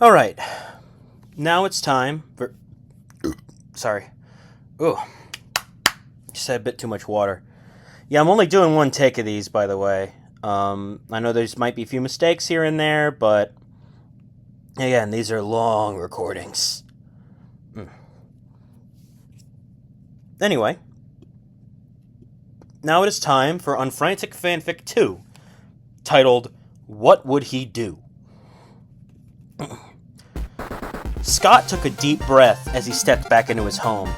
Alright, now it's time for... Sorry. Ooh. Just had a bit too much water. Yeah, I'm only doing one take of these, by the way. I know there might be a few mistakes here and there, but... Again, these are long recordings. Anyway. Now it is time for Unfrantic Fanfic 2, titled, What Would He Do? Scott took a deep breath as he stepped back into his home,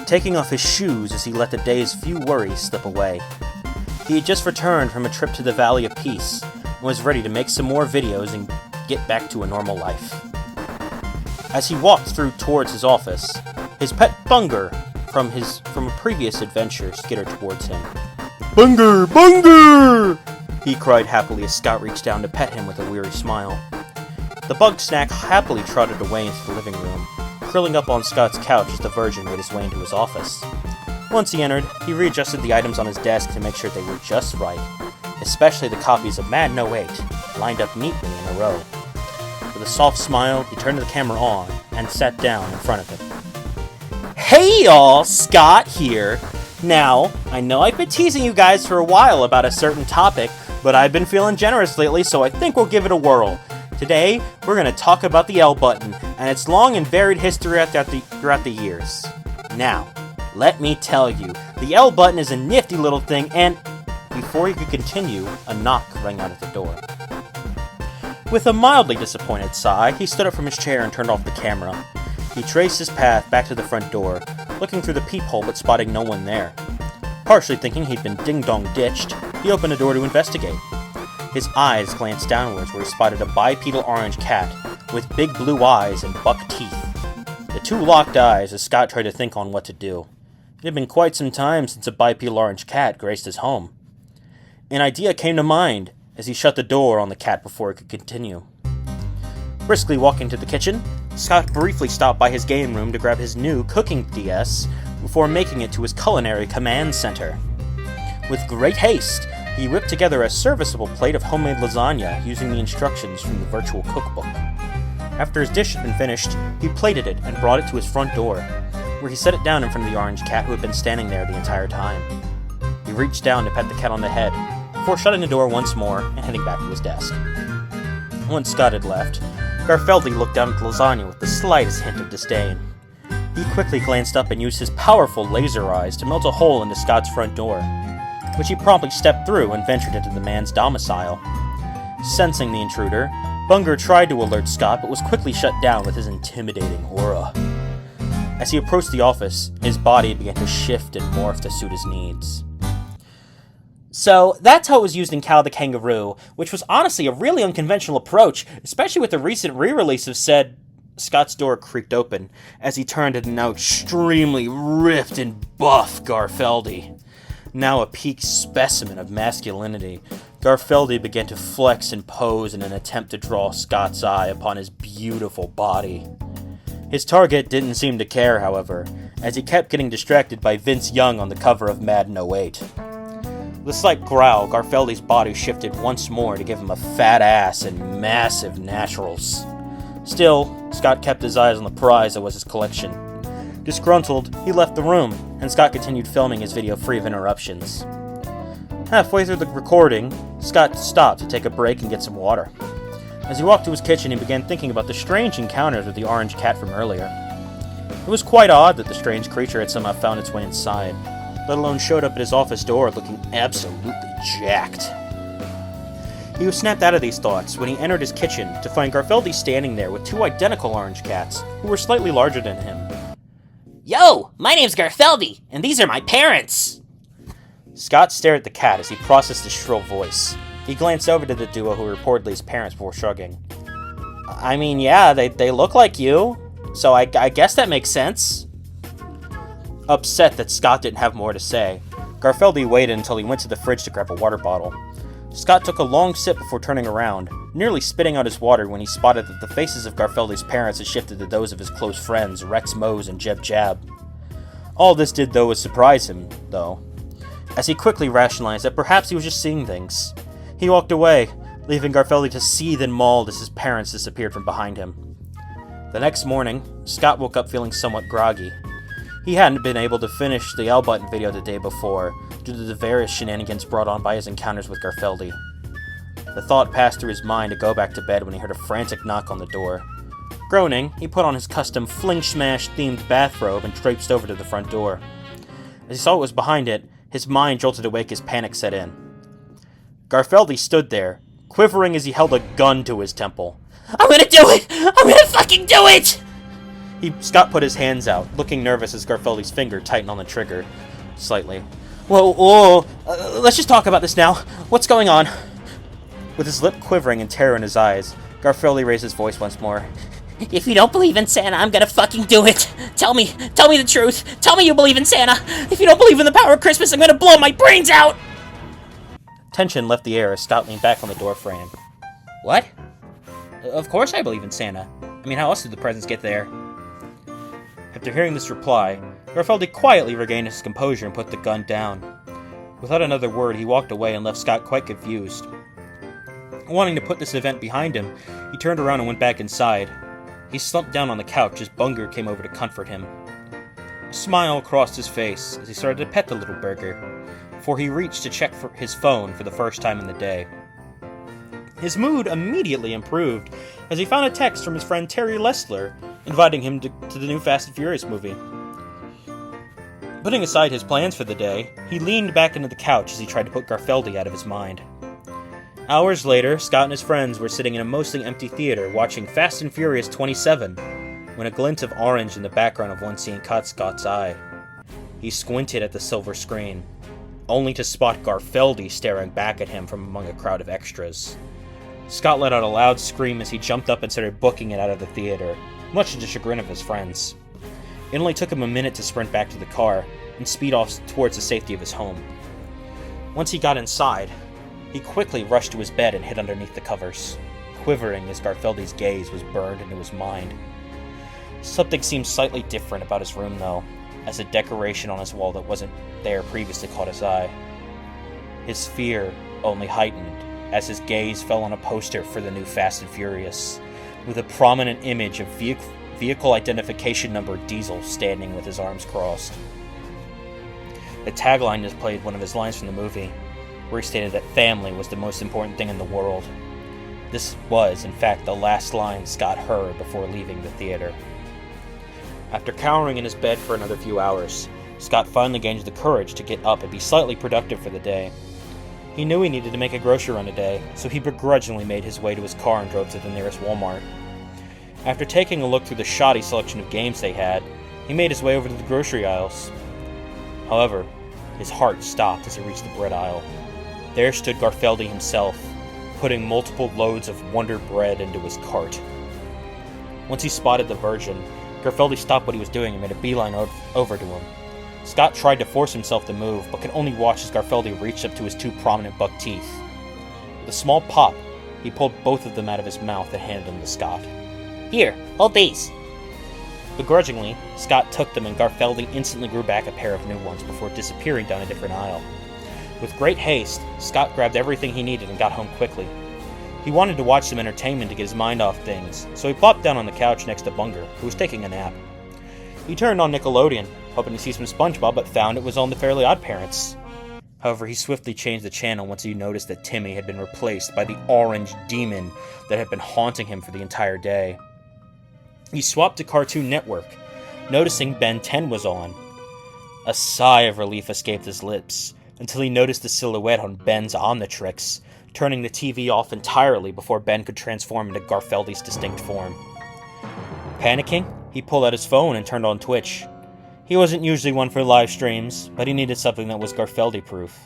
taking off his shoes as he let the day's few worries slip away. He had just returned from a trip to the Valley of Peace and was ready to make some more videos and get back to a normal life. As he walked through towards his office, his pet Bunger from a previous adventure skittered towards him. "Bunger! Bunger!" he cried happily as Scott reached down to pet him with a weary smile. The bug snack happily trotted away into the living room, curling up on Scott's couch as the Virgin made his way into his office. Once he entered, he readjusted the items on his desk to make sure they were just right, especially the copies of Madden 08, lined up neatly in a row. With a soft smile, he turned the camera on and sat down in front of him. "Hey y'all, Scott here! Now, I know I've been teasing you guys for a while about a certain topic, but I've been feeling generous lately, so I think we'll give it a whirl. Today, we're going to talk about the L button, and its long and varied history throughout the years. Now, let me tell you, the L button is a nifty little thing, and..." Before he could continue, a knock rang out at the door. With a mildly disappointed sigh, he stood up from his chair and turned off the camera. He traced his path back to the front door, looking through the peephole but spotting no one there. Partially thinking he'd been ding-dong ditched, he opened the door to investigate. His eyes glanced downwards where he spotted a bipedal orange cat with big blue eyes and buck teeth. The two locked eyes as Scott tried to think on what to do. It had been quite some time since a bipedal orange cat graced his home. An idea came to mind as he shut the door on the cat before he could continue. Briskly walking to the kitchen, Scott briefly stopped by his game room to grab his new cooking DS before making it to his culinary command center. With great haste, he whipped together a serviceable plate of homemade lasagna using the instructions from the virtual cookbook. After his dish had been finished, he plated it and brought it to his front door, where he set it down in front of the orange cat who had been standing there the entire time. He reached down to pet the cat on the head, before shutting the door once more and heading back to his desk. Once Scott had left, Garfeldi looked down at the lasagna with the slightest hint of disdain. He quickly glanced up and used his powerful laser eyes to melt a hole into Scott's front door, which he promptly stepped through and ventured into the man's domicile. Sensing the intruder, Bunger tried to alert Scott but was quickly shut down with his intimidating aura. As he approached the office, his body began to shift and morph to suit his needs. So, that's how it was used in Cal the Kangaroo, which was honestly a really unconventional approach, especially with the recent re-release of said... Scott's door creaked open, as he turned to the now extremely ripped and buff Garfeldi. Now a peak specimen of masculinity, Garfeldi began to flex and pose in an attempt to draw Scott's eye upon his beautiful body. His target didn't seem to care, however, as he kept getting distracted by Vince Young on the cover of Madden 08. With a slight growl, Garfeldi's body shifted once more to give him a fat ass and massive naturals. Still, Scott kept his eyes on the prize that was his collection. Disgruntled, he left the room, and Scott continued filming his video free of interruptions. Halfway through the recording, Scott stopped to take a break and get some water. As he walked to his kitchen, he began thinking about the strange encounters with the orange cat from earlier. It was quite odd that the strange creature had somehow found its way inside, let alone showed up at his office door looking absolutely jacked. He was snapped out of these thoughts when he entered his kitchen to find Garfeldi standing there with two identical orange cats, who were slightly larger than him. "Yo, my name's Garfeldi, and these are my parents!" Scott stared at the cat as he processed his shrill voice. He glanced over to the duo who were reportedly his parents before shrugging. "I mean, yeah, they look like you, so I guess that makes sense." Upset that Scott didn't have more to say, Garfeldi waited until he went to the fridge to grab a water bottle. Scott took a long sip before turning around, nearly spitting out his water when he spotted that the faces of Garfeldi's parents had shifted to those of his close friends, Rex Mose and Jeb Jab. All this did, though, was surprise him, though, as he quickly rationalized that perhaps he was just seeing things. He walked away, leaving Garfeldi to seethe and mauled as his parents disappeared from behind him. The next morning, Scott woke up feeling somewhat groggy. He hadn't been able to finish the L Button video the day before, due to the various shenanigans brought on by his encounters with Garfeldi. The thought passed through his mind to go back to bed when he heard a frantic knock on the door. Groaning, he put on his custom Fling Smash themed bathrobe and traipsed over to the front door. As he saw what was behind it, his mind jolted awake as panic set in. Garfeldi stood there, quivering as he held a gun to his temple. I'm gonna do it! I'm gonna fucking do it! Scott put his hands out, looking nervous as Garfeldi's finger tightened on the trigger. Slightly. Whoa, let's just talk about this now. What's going on? With his lip quivering and terror in his eyes, Garfeldi raised his voice once more. If you don't believe in Santa, I'm gonna fucking do it! Tell me the truth! Tell me you believe in Santa! If you don't believe in the power of Christmas, I'm gonna blow my brains out! Tension left the air as Scott leaned back on the doorframe. What? Of course I believe in Santa. I mean, how else did the presents get there? After hearing this reply, Garfeldi quietly regained his composure and put the gun down. Without another word, he walked away and left Scott quite confused. Wanting to put this event behind him, he turned around and went back inside. He slumped down on the couch as Bunger came over to comfort him. A smile crossed his face as he started to pet the little burger, before he reached to check for his phone for the first time in the day. His mood immediately improved as he found a text from his friend Terry Lessler, inviting him to the new Fast and Furious movie. Putting aside his plans for the day, he leaned back into the couch as he tried to put Garfeldi out of his mind. Hours later, Scott and his friends were sitting in a mostly empty theater watching Fast and Furious 27, when a glint of orange in the background of one scene caught Scott's eye. He squinted at the silver screen, only to spot Garfeldi staring back at him from among a crowd of extras. Scott let out a loud scream as he jumped up and started booking it out of the theater, much to the chagrin of his friends. It only took him a minute to sprint back to the car and speed off towards the safety of his home. Once he got inside, he quickly rushed to his bed and hid underneath the covers, quivering as Garfeldi's gaze was burned into his mind. Something seemed slightly different about his room, though, as a decoration on his wall that wasn't there previously caught his eye. His fear only heightened as his gaze fell on a poster for the new Fast and Furious, with a prominent image of vehicle identification number Diesel standing with his arms crossed. The tagline displayed one of his lines from the movie, where he stated that family was the most important thing in the world. This was, in fact, the last line Scott heard before leaving the theater. After cowering in his bed for another few hours, Scott finally gained the courage to get up and be slightly productive for the day. He knew he needed to make a grocery run a day, so he begrudgingly made his way to his car and drove to the nearest Walmart. After taking a look through the shoddy selection of games they had, he made his way over to the grocery aisles. However, his heart stopped as he reached the bread aisle. There stood Garfeldi himself, putting multiple loads of Wonder Bread into his cart. Once he spotted the Virgin, Garfeldi stopped what he was doing and made a beeline over to him. Scott tried to force himself to move, but could only watch as Garfeldi reached up to his two prominent buck teeth. With a small pop, he pulled both of them out of his mouth and handed them to Scott. Here, hold these. Begrudgingly, Scott took them and Garfeldi instantly grew back a pair of new ones before disappearing down a different aisle. With great haste, Scott grabbed everything he needed and got home quickly. He wanted to watch some entertainment to get his mind off things, so he plopped down on the couch next to Bunger, who was taking a nap. He turned on Nickelodeon, hoping to see some SpongeBob, but found it was on the Fairly OddParents. However, he swiftly changed the channel once he noticed that Timmy had been replaced by the orange demon that had been haunting him for the entire day. He swapped to Cartoon Network, noticing Ben 10 was on. A sigh of relief escaped his lips, until he noticed the silhouette on Ben's Omnitrix, turning the TV off entirely before Ben could transform into Garfeldi's distinct form. Panicking, he pulled out his phone and turned on Twitch. He wasn't usually one for live streams, but he needed something that was Garfeldi-proof.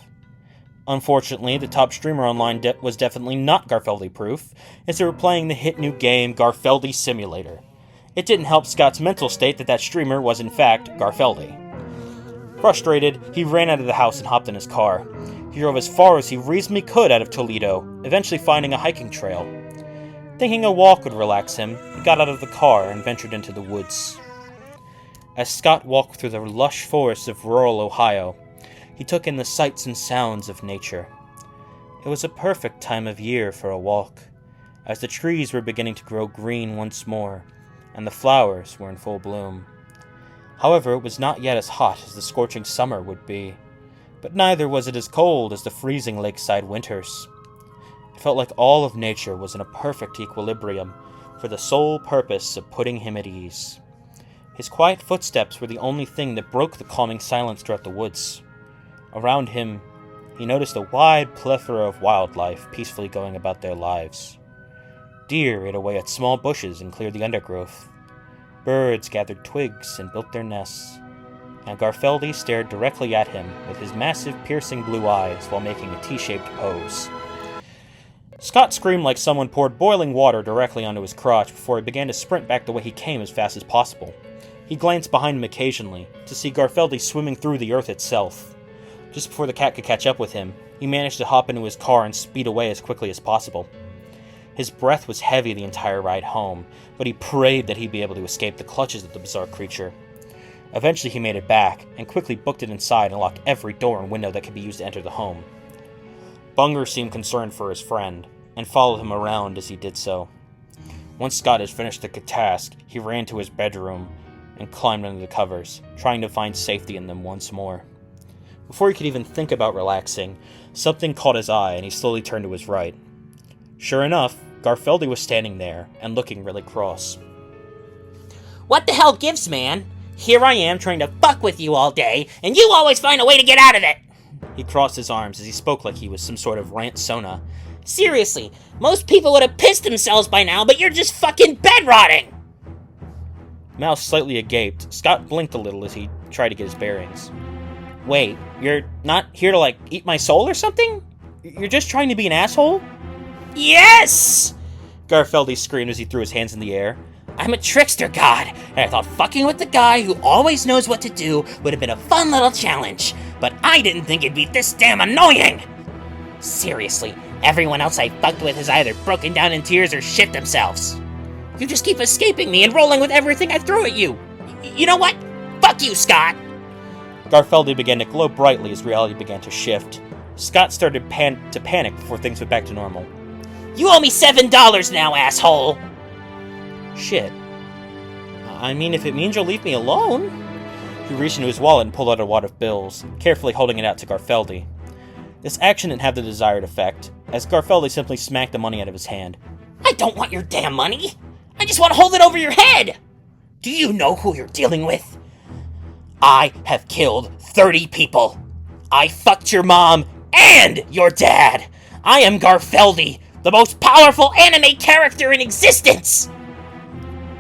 Unfortunately, the top streamer online was definitely not Garfeldi-proof, as they were playing the hit new game Garfeldi Simulator. It didn't help Scott's mental state that streamer was in fact Garfeldi. Frustrated, he ran out of the house and hopped in his car. He drove as far as he reasonably could out of Toledo, eventually finding a hiking trail. Thinking a walk would relax him, he got out of the car and ventured into the woods. As Scott walked through the lush forests of rural Ohio, he took in the sights and sounds of nature. It was a perfect time of year for a walk, as the trees were beginning to grow green once more, and the flowers were in full bloom. However, it was not yet as hot as the scorching summer would be, but neither was it as cold as the freezing lakeside winters. It felt like all of nature was in a perfect equilibrium for the sole purpose of putting him at ease. His quiet footsteps were the only thing that broke the calming silence throughout the woods. Around him, he noticed a wide plethora of wildlife peacefully going about their lives. Deer ate away at small bushes and cleared the undergrowth. Birds gathered twigs and built their nests. And Garfeldi stared directly at him with his massive, piercing blue eyes while making a T-shaped pose. Scott screamed like someone poured boiling water directly onto his crotch before he began to sprint back the way he came as fast as possible. He glanced behind him occasionally, to see Garfeldi swimming through the earth itself. Just before the cat could catch up with him, he managed to hop into his car and speed away as quickly as possible. His breath was heavy the entire ride home, but he prayed that he'd be able to escape the clutches of the bizarre creature. Eventually he made it back, and quickly booked it inside and locked every door and window that could be used to enter the home. Bunger seemed concerned for his friend, and followed him around as he did so. Once Scott had finished the task, he ran to his bedroom and climbed under the covers, trying to find safety in them once more. Before he could even think about relaxing, something caught his eye and he slowly turned to his right. Sure enough, Garfeldi was standing there and looking really cross. What the hell gives, man? Here I am trying to fuck with you all day, and you always find a way to get out of it! He crossed his arms as he spoke like he was some sort of rant sona. Seriously, most people would have pissed themselves by now, but you're just fucking bed-rotting! Mouth slightly agape, Scott blinked a little as he tried to get his bearings. Wait, you're not here to, eat my soul or something? You're just trying to be an asshole? Yes! Garfeldi screamed as he threw his hands in the air. I'm a trickster god, and I thought fucking with the guy who always knows what to do would have been a fun little challenge, but I didn't think it'd be this damn annoying! Seriously, everyone else I fucked with has either broken down in tears or shit themselves. You just keep escaping me and rolling with everything I throw at you. You know what? Fuck you, Scott! Garfeldi began to glow brightly as reality began to shift. Scott started to panic before things went back to normal. You owe me $7 now, asshole! Shit. I mean, if it means you'll leave me alone. He reached into his wallet and pulled out a wad of bills, carefully holding it out to Garfeldi. This action didn't have the desired effect, as Garfeldi simply smacked the money out of his hand. I don't want your damn money! I just want to hold it over your head! Do you know who you're dealing with? I have killed 30 people. I fucked your mom and your dad. I am Garfeldi, the most powerful anime character in existence!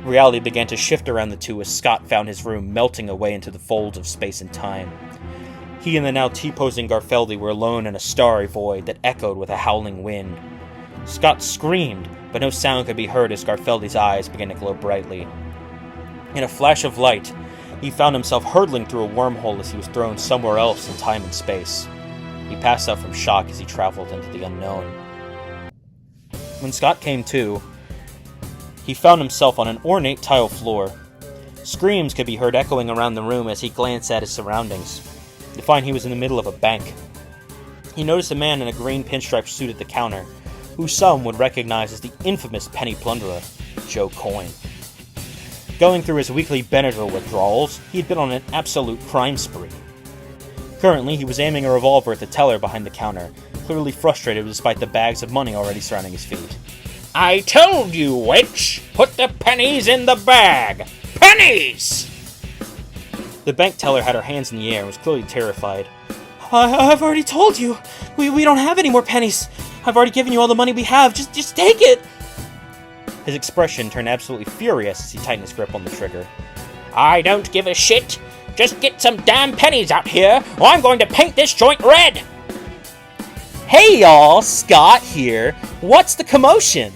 Reality began to shift around the two as Scott found his room melting away into the folds of space and time. He and the now T-posing Garfeldi were alone in a starry void that echoed with a howling wind. Scott screamed, but no sound could be heard as Garfeldi's eyes began to glow brightly. In a flash of light, he found himself hurtling through a wormhole as he was thrown somewhere else in time and space. He passed out from shock as he traveled into the unknown. When Scott came to, he found himself on an ornate tile floor. Screams could be heard echoing around the room as he glanced at his surroundings, to find he was in the middle of a bank. He noticed a man in a green pinstripe suit at the counter, who some would recognize as the infamous penny plunderer, Joe Coin. Going through his weekly Benadryl withdrawals, he had been on an absolute crime spree. Currently, he was aiming a revolver at the teller behind the counter, clearly frustrated despite the bags of money already surrounding his feet. I told you, witch! Put the pennies in the bag! Pennies! The bank teller had her hands in the air and was clearly terrified. I've already told you! We don't have any more pennies! I've already given you all the money we have! Just take it! His expression turned absolutely furious as he tightened his grip on the trigger. I don't give a shit! Just get some damn pennies out here, or I'm going to paint this joint red! Hey y'all, Scott here. What's the commotion?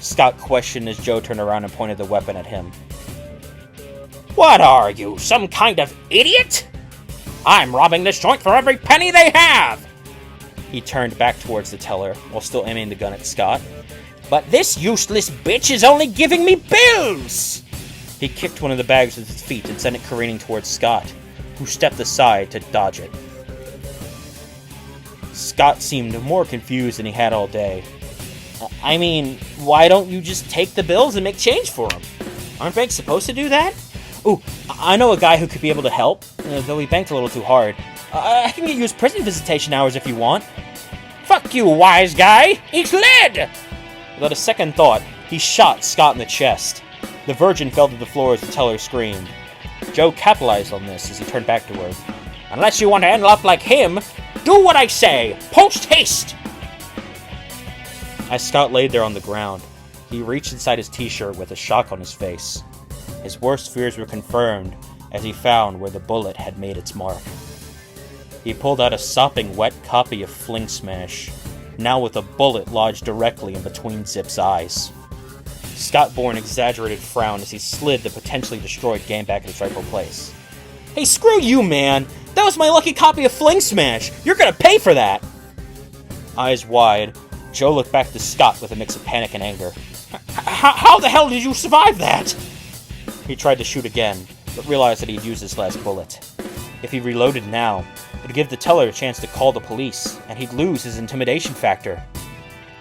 Scott questioned as Joe turned around and pointed the weapon at him. What are you, some kind of idiot? I'm robbing this joint for every penny they have! He turned back towards the teller, while still aiming the gun at Scott. But this useless bitch is only giving me bills! He kicked one of the bags with his feet and sent it careening towards Scott, who stepped aside to dodge it. Scott seemed more confused than he had all day. I mean, why don't you just take the bills and make change for them? Aren't banks supposed to do that? Ooh, I know a guy who could be able to help, though he banked a little too hard. I can get you his prison visitation hours if you want. Fuck you, wise guy! Eat lead! Without a second thought, he shot Scott in the chest. The Virgin fell to the floor as the teller screamed. Joe capitalized on this as he turned back to her. Unless you want to end up like him, do what I say! Post haste! As Scott laid there on the ground, he reached inside his t-shirt with a shock on his face. His worst fears were confirmed as he found where the bullet had made its mark. He pulled out a sopping wet copy of Fling Smash, now with a bullet lodged directly in between Zip's eyes. Scott bore an exaggerated frown as he slid the potentially destroyed game back in its rightful place. Hey, screw you, man! That was my lucky copy of Fling Smash! You're gonna pay for that! Eyes wide, Joe looked back to Scott with a mix of panic and anger. How the hell did you survive that? He tried to shoot again, but realized that he'd used his last bullet. If he reloaded now, it'd give the teller a chance to call the police, and he'd lose his intimidation factor.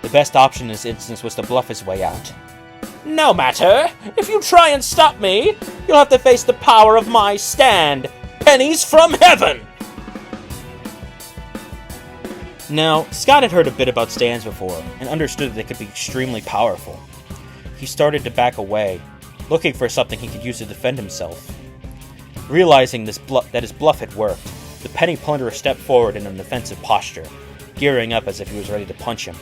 The best option in this instance was to bluff his way out. No matter. If you try and stop me, you'll have to face the power of my stand. Pennies from heaven! Now, Scott had heard a bit about stands before, and understood that they could be extremely powerful. He started to back away, looking for something he could use to defend himself. Realizing that his bluff had worked, the penny plunderer stepped forward in an offensive posture, gearing up as if he was ready to punch him.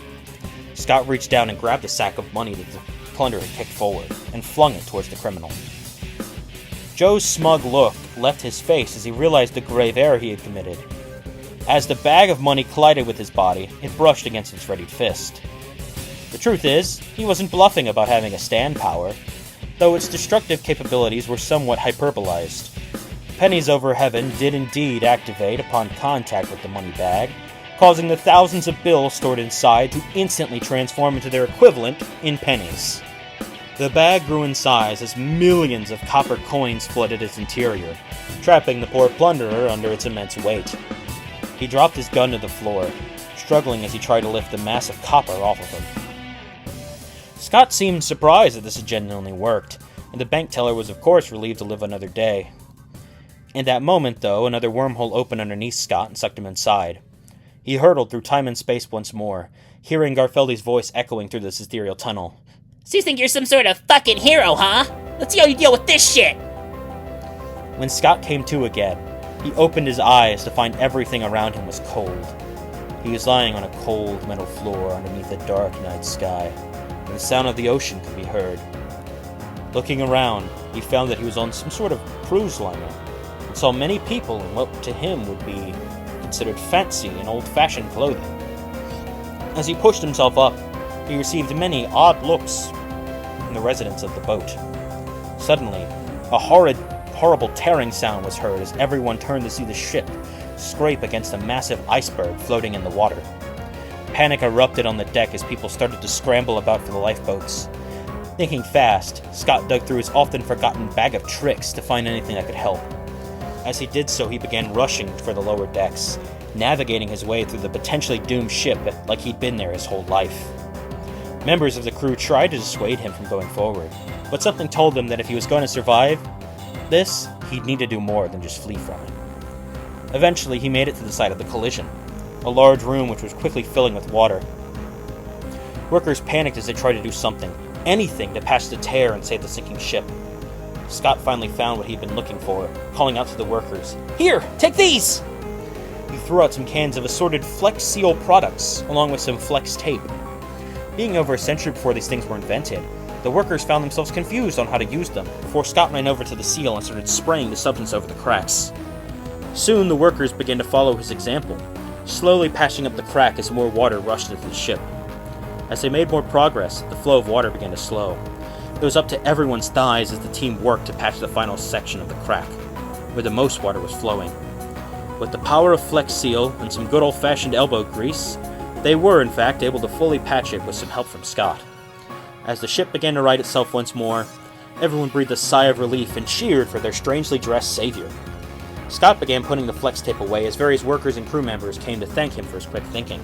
Scott reached down and grabbed the sack of money that the plunderer had kicked forward, and flung it towards the criminal. Joe's smug look left his face as he realized the grave error he had committed. As the bag of money collided with his body, it brushed against its readied fist. The truth is, he wasn't bluffing about having a stand power, though its destructive capabilities were somewhat hyperbolized. Pennies over heaven did indeed activate upon contact with the money bag, causing the thousands of bills stored inside to instantly transform into their equivalent in pennies. The bag grew in size as millions of copper coins flooded its interior, trapping the poor plunderer under its immense weight. He dropped his gun to the floor, struggling as he tried to lift the mass of copper off of him. Scott seemed surprised that this had genuinely worked, and the bank teller was of course relieved to live another day. In that moment, though, another wormhole opened underneath Scott and sucked him inside. He hurtled through time and space once more, hearing Garfeldi's voice echoing through this ethereal tunnel. So you think you're some sort of fucking hero, huh? Let's see how you deal with this shit! When Scott came to again, he opened his eyes to find everything around him was cold. He was lying on a cold metal floor underneath a dark night sky, and the sound of the ocean could be heard. Looking around, he found that he was on some sort of cruise liner, and saw many people in what to him would be considered fancy and old-fashioned clothing. As he pushed himself up, he received many odd looks from the residents of the boat. Suddenly, a horrible tearing sound was heard as everyone turned to see the ship scrape against a massive iceberg floating in the water. Panic erupted on the deck as people started to scramble about for the lifeboats. Thinking fast, Scott dug through his often-forgotten bag of tricks to find anything that could help. As he did so, he began rushing for the lower decks, navigating his way through the potentially doomed ship like he'd been there his whole life. Members of the crew tried to dissuade him from going forward, but something told him that if he was going to survive this, he'd need to do more than just flee from it. Eventually, he made it to the site of the collision, a large room which was quickly filling with water. Workers panicked as they tried to do something, anything to patch the tear and save the sinking ship. Scott finally found what he'd been looking for, calling out to the workers. Here, take these! He threw out some cans of assorted Flex Seal products, along with some Flex tape. Being over a century before these things were invented, the workers found themselves confused on how to use them, before Scott ran over to the seal and started spraying the substance over the cracks. Soon the workers began to follow his example, slowly patching up the crack as more water rushed into the ship. As they made more progress, the flow of water began to slow. It was up to everyone's thighs as the team worked to patch the final section of the crack, where the most water was flowing. With the power of Flex Seal and some good old-fashioned elbow grease, they were, in fact, able to fully patch it with some help from Scott. As the ship began to right itself once more, everyone breathed a sigh of relief and cheered for their strangely dressed savior. Scott began putting the Flex tape away as various workers and crew members came to thank him for his quick thinking.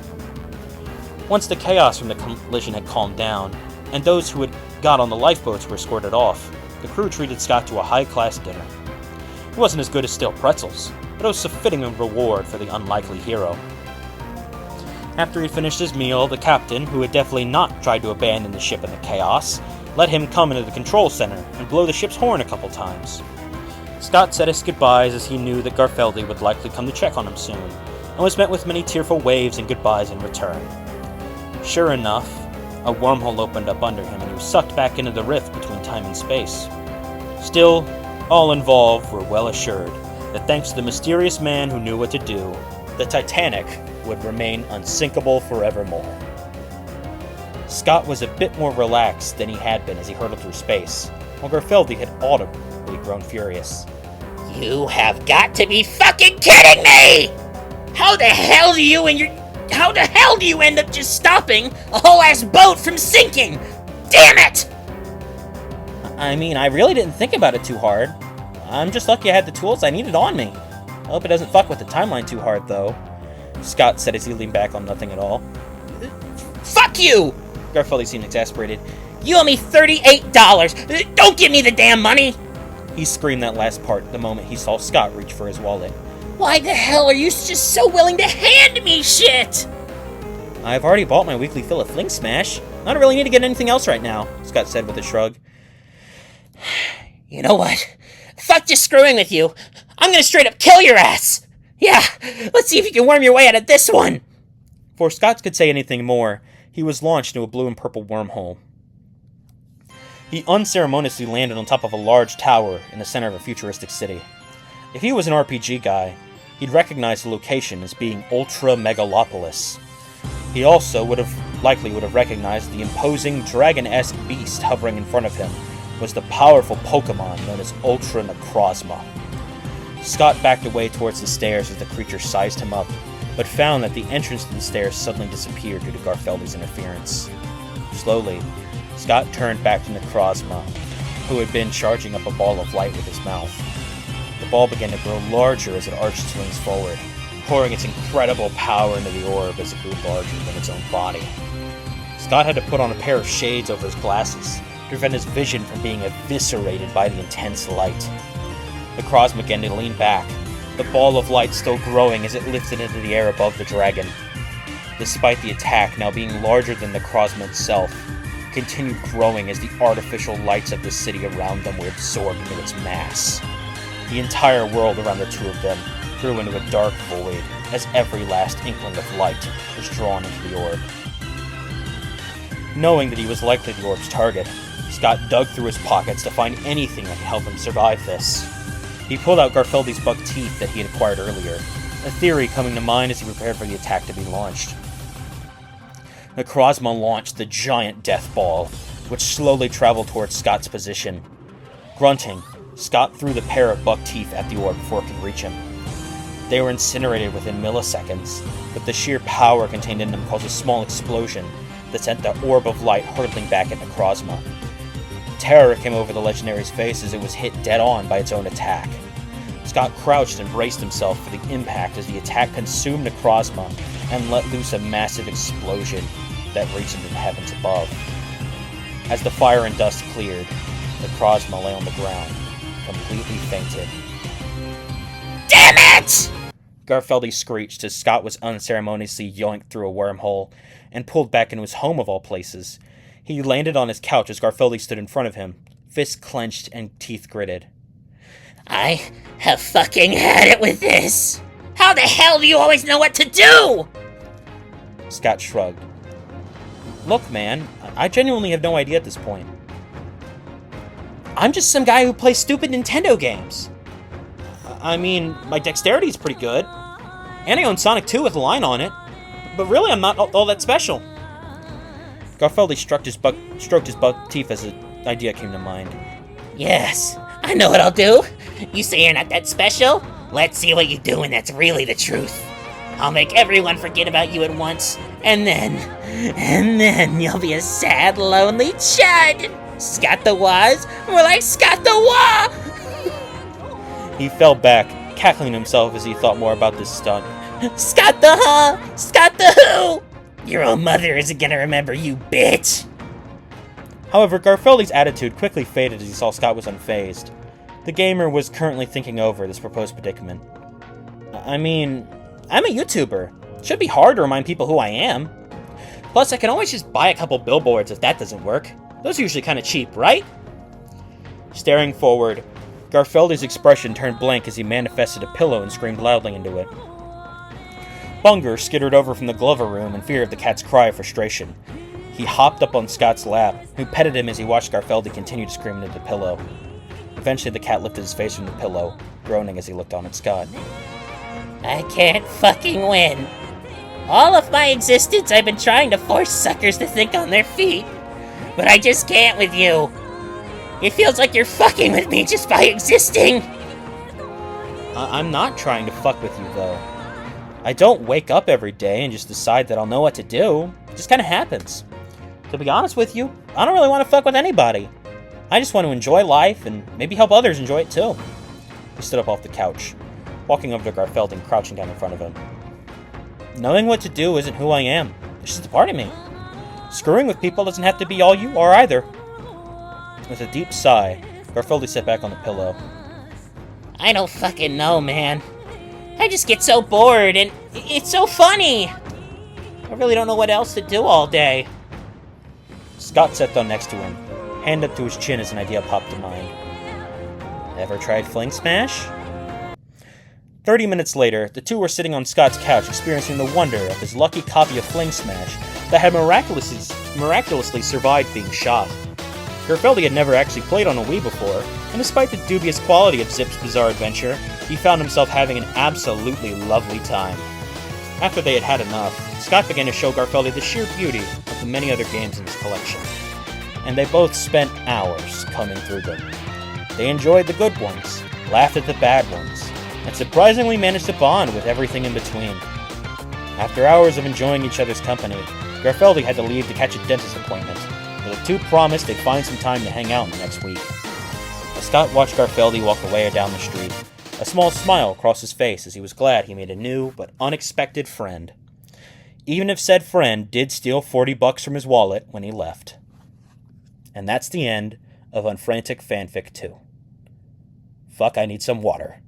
Once the chaos from the collision had calmed down, and those who had got on the lifeboats were escorted off, the crew treated Scott to a high-class dinner. It wasn't as good as stale pretzels, but it was a fitting reward for the unlikely hero. After he finished his meal, the captain, who had definitely not tried to abandon the ship in the chaos, let him come into the control center and blow the ship's horn a couple times. Scott said his goodbyes as he knew that Garfeldi would likely come to check on him soon, and was met with many tearful waves and goodbyes in return. Sure enough, a wormhole opened up under him and he was sucked back into the rift between time and space. Still, all involved were well assured that thanks to the mysterious man who knew what to do, the Titanic would remain unsinkable forevermore. Scott was a bit more relaxed than he had been as he hurtled through space, while Garfeldi had audibly grown furious. You have got to be fucking kidding me! How the hell do you end up just stopping a whole ass boat from sinking? Damn it! I mean, I really didn't think about it too hard. I'm just lucky I had the tools I needed on me. I hope it doesn't fuck with the timeline too hard, though, Scott said as he leaned back on nothing at all. Fuck you! Garfeldi seemed exasperated. You owe me $38! Don't give me the damn money! He screamed that last part the moment he saw Scott reach for his wallet. Why the hell are you just so willing to hand me shit? I've already bought my weekly fill of Fling Smash. I don't really need to get anything else right now, Scott said with a shrug. You know what? Fuck just screwing with you. I'm gonna straight up kill your ass! Yeah, let's see if you can worm your way out of this one! Before Scott could say anything more, he was launched into a blue and purple wormhole. He unceremoniously landed on top of a large tower in the center of a futuristic city. If he was an RPG guy, he'd recognize the location as being Ultra Megalopolis. He also would have recognized the imposing dragon-esque beast hovering in front of him was the powerful Pokemon known as Ultra Necrozma. Scott backed away towards the stairs as the creature sized him up, but found that the entrance to the stairs suddenly disappeared due to Garfeldi's interference. Slowly, Scott turned back to Necrozma, who had been charging up a ball of light with his mouth. The ball began to grow larger as it arched its wings forward, pouring its incredible power into the orb as it grew larger than its own body. Scott had to put on a pair of shades over his glasses to prevent his vision from being eviscerated by the intense light. Necrozma began to lean back, the ball of light still growing as it lifted into the air above the dragon. Despite the attack now being larger than Necrozma itself, it continued growing as the artificial lights of the city around them were absorbed into its mass. The entire world around the two of them grew into a dark void as every last inkling of light was drawn into the orb. Knowing that he was likely the orb's target, Scott dug through his pockets to find anything that could help him survive this. He pulled out Garfeldi's buck teeth that he had acquired earlier, a theory coming to mind as he prepared for the attack to be launched. Necrozma launched the giant death ball, which slowly traveled towards Scott's position. Grunting, Scott threw the pair of buck teeth at the orb before it could reach him. They were incinerated within milliseconds, but the sheer power contained in them caused a small explosion that sent the orb of light hurtling back at Necrozma. Terror came over the legendary's face as it was hit dead-on by its own attack. Scott crouched and braced himself for the impact as the attack consumed Necrozma and let loose a massive explosion that reached into the heavens above. As the fire and dust cleared, Necrozma lay on the ground, completely fainted. Damn it! Garfeldi screeched as Scott was unceremoniously yoinked through a wormhole and pulled back into his home of all places. He landed on his couch as Garfeldi stood in front of him, fists clenched and teeth gritted. I have fucking had it with this! How the hell do you always know what to do? Scott shrugged. Look, man, I genuinely have no idea at this point. I'm just some guy who plays stupid Nintendo games. I mean, my dexterity's pretty good. And I own Sonic 2 with a line on it. But really, I'm not all that special. Garfeldi stroked his buck teeth as an idea came to mind. Yes, I know what I'll do. You say you're not that special? Let's see what you do when that's really the truth. I'll make everyone forget about you at once, and then you'll be a sad, lonely chud. Scott the was, more like Scott the Wah! He fell back, cackling to himself as he thought more about this stunt. Scott the huh? Scott the who? Your own mother isn't gonna remember you, bitch! However, Garfeldi's attitude quickly faded as he saw Scott was unfazed. The gamer was currently thinking over this proposed predicament. I mean, I'm a YouTuber. It should be hard to remind people who I am. Plus, I can always just buy a couple billboards if that doesn't work. Those are usually kind of cheap, right? Staring forward, Garfeldi's expression turned blank as he manifested a pillow and screamed loudly into it. Bunger skittered over from the Glover room in fear of the cat's cry of frustration. He hopped up on Scott's lap, who petted him as he watched Garfeldi continue to scream into the pillow. Eventually, the cat lifted his face from the pillow, groaning as he looked on at Scott. I can't fucking win. All of my existence, I've been trying to force suckers to think on their feet. But I just can't with you. It feels like you're fucking with me just by existing. I'm not trying to fuck with you, though. I don't wake up every day and just decide that I'll know what to do. It just kind of happens. To be honest with you, I don't really want to fuck with anybody. I just want to enjoy life and maybe help others enjoy it too. He stood up off the couch, walking over to Garfeldi and crouching down in front of him. Knowing what to do isn't who I am. It's just a part of me. Screwing with people doesn't have to be all you are either. With a deep sigh, Garfeldi sat back on the pillow. I don't fucking know, man. I just get so bored, and it's so funny. I really don't know what else to do all day. Scott sat down next to him, hand up to his chin as an idea popped to mind. Ever tried Fling Smash? 30 minutes later, the two were sitting on Scott's couch experiencing the wonder of his lucky copy of Fling Smash that had miraculously survived being shot. Garfeldi had never actually played on a Wii before, and despite the dubious quality of Zip's bizarre adventure, he found himself having an absolutely lovely time. After they had had enough, Scott began to show Garfeldi the sheer beauty of the many other games in his collection, and they both spent hours combing through them. They enjoyed the good ones, laughed at the bad ones, and surprisingly managed to bond with everything in between. After hours of enjoying each other's company, Garfeldi had to leave to catch a dentist appointment, but the two promised they'd find some time to hang out in the next week. As Scott watched Garfeldi walk away down the street, a small smile crossed his face as he was glad he made a new but unexpected friend. Even if said friend did steal $40 from his wallet when he left. And that's the end of Unfrantic Fanfic 2. Fuck, I need some water.